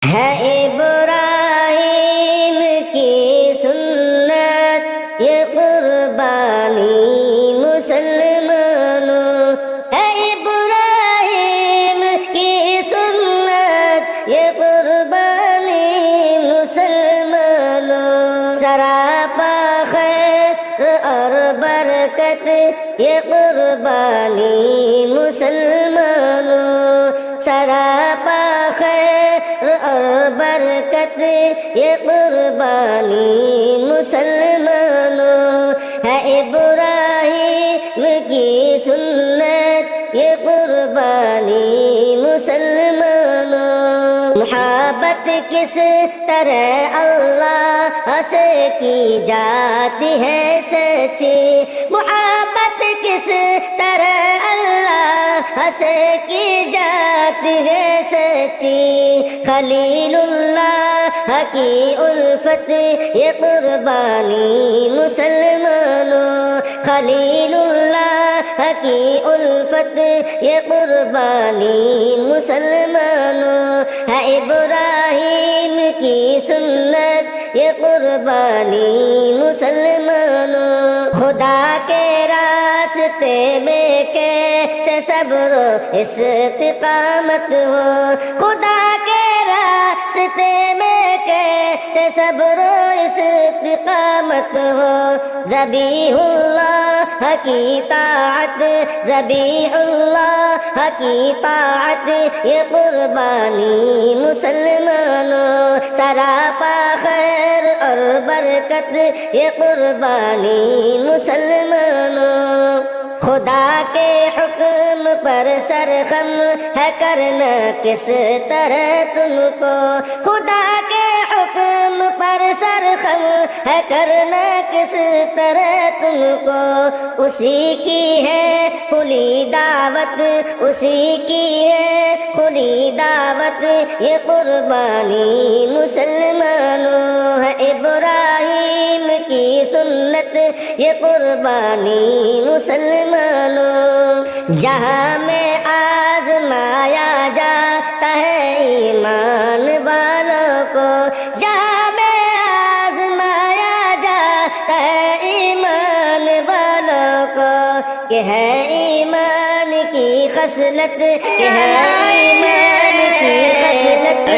ہے ابراہیم کی سنت یہ قربانی مسلمانوں، ہے ابراہیم کی سنت یہ قربانی مسلمانوں، سراپا خیر اور برکت یہ قربانی مسلمانوں، سراپا خیر اور برکت یہ قربانی مسلمانوں، ہے ابراہیم کی سنت یہ قربانی مسلمانوں۔ محبت کس طرح اللہ سے کی جاتی ہے سچی، محبت کس طرح اللہ سے کی جاتی ہے سچی، خلیل اللہ کی الفت یہ قربانی مسلمانوں، خلیل اللہ کی الفت یہ قربانی مسلمانوں، ہے ابراہیم کی سنت یہ قربانی مسلمانوں۔ خدا کے راستے میں کیسے صبر و استقامت ہو، خدا کے راستے میں کیسے صبر و استقامت ہو، ذبیح اللہ کی طاعت، ذبیح اللہ کی طاعت یہ قربانی مسلمانوں، سراپا خیر اور برکت یہ قربانی مسلمانوں۔ خدا کے حکم پر سرخم ہے کرنا کس طرح تم کو، خدا کے حکم پر سرخم ہے کرنا کس طرح تم کو، اسی کی ہے کھلی دعوت، اسی کی ہے کھلی دعوت یہ قربانی مسلمانوں، ہے ابراہیم کی سنت یہ قربانی مسلمانوں۔ جہاں میں آزمایا جاتا ہے ایمان والوں کو، جہاں میں آزمایا جاتا ہے ایمان والوں کو، کہ ہے ایمان کی خصلت، کہ ہے ایمان کی خصلت